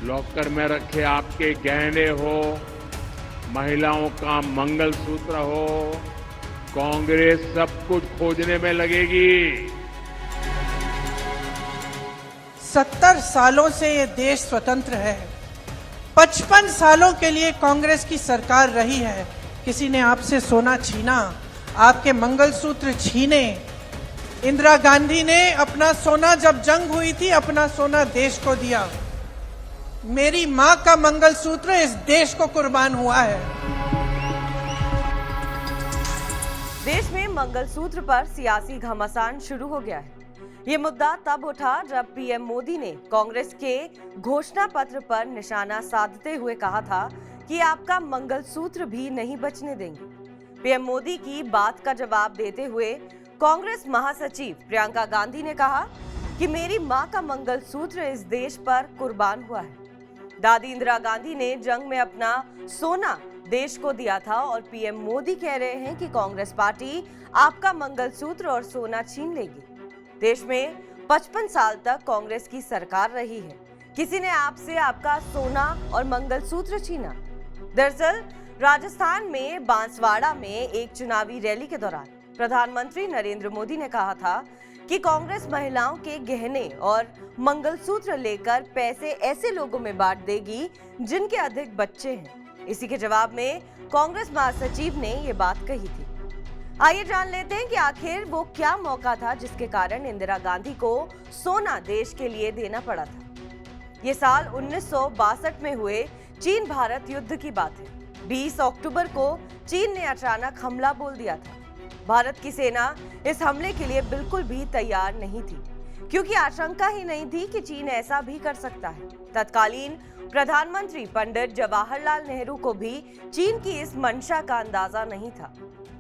Locker में रखे आपके गहने हो, महिलाओं का मंगलसूत्र हो, कांग्रेस सब कुछ खोजने में लगेगी। 70 सालों से ये देश स्वतंत्र है। 55 सालों के लिए कांग्रेस की सरकार रही है। किसी ने आपसे सोना छीना, आपके मंगलसूत्र छीने। इंदिरा गांधी ने अपना सोना, जब जंग हुई थी, अपना सोना देश को दिया। मेरी मां का मंगलसूत्र इस देश को कुर्बान हुआ है। देश में मंगलसूत्र पर सियासी घमासान शुरू हो गया है। ये मुद्दा तब उठा जब पीएम मोदी ने कांग्रेस के घोषणा पत्र पर निशाना साधते हुए कहा था कि आपका मंगलसूत्र भी नहीं बचने देंगे। पीएम मोदी की बात का जवाब देते हुए कांग्रेस महासचिव प्रियंका गांधी ने कहा कि मेरी मां का मंगलसूत्र इस देश पर कुर्बान हुआ है। दादी इंदिरा गांधी ने जंग में अपना सोना देश को दिया था और पीएम मोदी कह रहे हैं कि कांग्रेस पार्टी आपका मंगलसूत्र और सोना छीन लेगी। देश में 55 साल तक कांग्रेस की सरकार रही है। किसी ने आपसे आपका सोना और मंगलसूत्र छीना? दरअसल राजस्थान में बांसवाड़ा में एक चुनावी रैली के दौरान प्रधानमंत्री नरेंद्र मोदी ने कहा था कि कांग्रेस महिलाओं के गहने और मंगलसूत्र लेकर पैसे ऐसे लोगों में बांट देगी जिनके अधिक बच्चे हैं। इसी के जवाब में कांग्रेस महासचिव ने ये बात कही थी। आइए जान लेते हैं कि आखिर वो क्या मौका था जिसके कारण इंदिरा गांधी को सोना देश के लिए देना पड़ा था। ये साल 1962 में हुए चीन भारत युद्ध की बात है। 20 अक्टूबर को चीन ने अचानक हमला बोल दिया था। भारत की सेना इस हमले के लिए बिल्कुल भी तैयार नहीं थी, क्योंकि आशंका ही नहीं थी कि चीन ऐसा भी कर सकता है। तत्कालीन प्रधानमंत्री पंडित जवाहरलाल नेहरू को भी चीन की इस मंशा का अंदाजा नहीं था।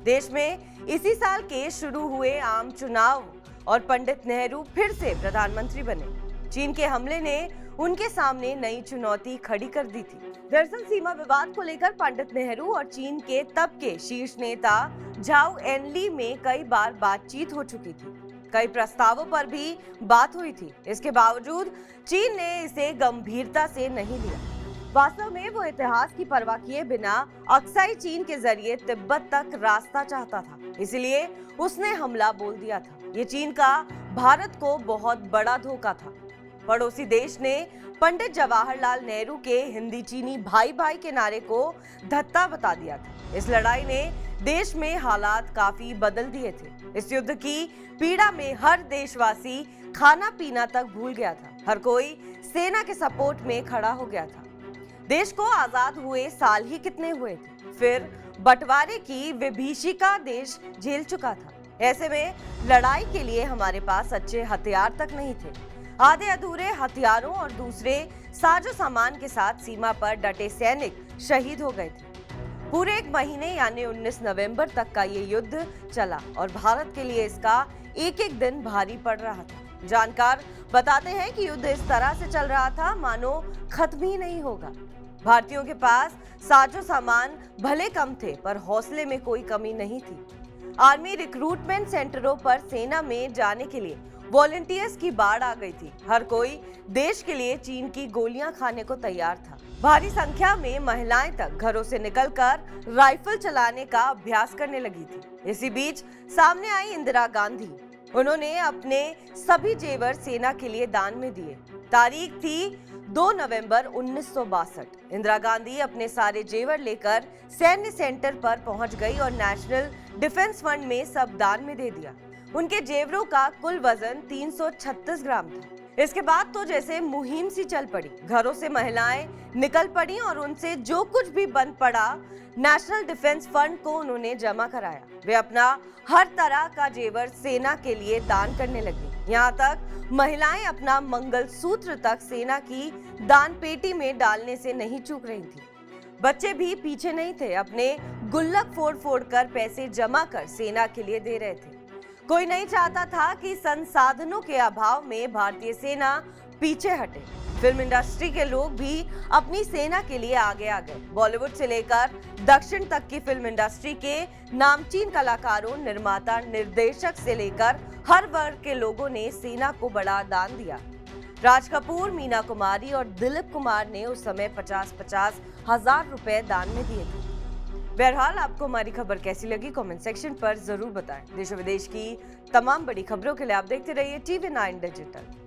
देश में इसी साल के शुरू हुए आम चुनाव और पंडित नेहरू फिर से प्रधानमंत्री बने। चीन के हमले ने उनके सामने नई चुनौती खड़ी कर दी थी। दरअसल सीमा विवाद को लेकर पंडित नेहरू और चीन के तब के शीर्ष नेता झाओ एनली में कई बार बातचीत हो चुकी थी। कई प्रस्तावों पर भी बात हुई थी। इसके बावजूद चीन ने इसे गंभीरता से नहीं लिया। वास्तव में वो इतिहास की परवाह किए बिना अक्साई चीन के जरिए तिब्बत तक रास्ता चाहता था, इसलिए उसने हमला बोल दिया था। ये चीन का भारत को बहुत बड़ा धोखा था। पड़ोसी देश ने पंडित जवाहरलाल नेहरू के हिंदी चीनी भाई भाई के नारे को धत्ता बता दिया था। इस लड़ाई ने देश में हालात काफी बदल दिए थे। इस युद्ध की पीड़ा में हर देशवासी खाना पीना तक भूल गया था। हर कोई सेना के सपोर्ट में खड़ा हो गया था। देश को आजाद हुए साल ही कितने हुए थे, फिर बंटवारे की विभीषिका देश झेल चुका था। ऐसे में लड़ाई के लिए हमारे पास अच्छे हथियार तक नहीं थे। आधे अधूरे हथियारों और दूसरे साजो सामान के साथ सीमा पर डटे सैनिक शहीद हो गए थे। पूरे एक महीने यानी 19 नवंबर तक का ये युद्ध चला और भारत के लिए इसका एक एक दिन भारी पड़ रहा था। जानकार बताते हैं कि युद्ध इस तरह से चल रहा था मानो खत्म ही नहीं होगा। भारतीयों के पास साजो सामान भले कम थे, पर हौसले में कोई कमी नहीं थी। आर्मी रिक्रूटमेंट सेंटरों पर सेना में जाने के लिए वॉलंटियर्स की बाढ़ आ गई थी। हर कोई देश के लिए चीन की गोलियां खाने को तैयार था। भारी संख्या में महिलाएं तक घरों से निकलकर राइफल चलाने का अभ्यास करने लगी थी। इसी बीच सामने आई इंदिरा गांधी। उन्होंने अपने सभी जेवर सेना के लिए दान में दिए। तारीख थी 2 नवंबर 1962। इंदिरा गांधी अपने सारे जेवर लेकर सैन्य सेंटर पर पहुंच गई और नेशनल डिफेंस फंड में सब दान में दे दिया। उनके जेवरों का कुल वजन 336 ग्राम था। इसके बाद तो जैसे मुहिम सी चल पड़ी। घरों से महिलाएं निकल पड़ी और उनसे जो कुछ भी बन पड़ा नेशनल डिफेंस फंड को उन्होंने जमा कराया। वे अपना हर तरह का जेवर सेना के लिए दान करने लगी। यहाँ तक महिलाएं अपना मंगलसूत्र तक सेना की दान पेटी में डालने से नहीं चूक रही थी। बच्चे भी पीछे नहीं थे, अपने गुल्लक फोड़ फोड़ कर पैसे जमा कर सेना के लिए दे रहे थे। कोई नहीं चाहता था कि संसाधनों के अभाव में भारतीय सेना पीछे हटे। फिल्म इंडस्ट्री के लोग भी अपनी सेना के लिए आगे आ गए। बॉलीवुड से लेकर दक्षिण तक की फिल्म इंडस्ट्री के नामचीन कलाकारों, निर्माता, निर्देशक से लेकर हर वर्ग के लोगों ने सेना को बड़ा दान दिया। राज कपूर, मीना कुमारी और दिलीप कुमार ने उस समय 50-50 हजार रुपए दान में दिए थे। बहरहाल, आपको हमारी खबर कैसी लगी कमेंट सेक्शन पर जरूर बताएं। देश और विदेश की तमाम बड़ी खबरों के लिए आप देखते रहिए TV9 डिजिटल।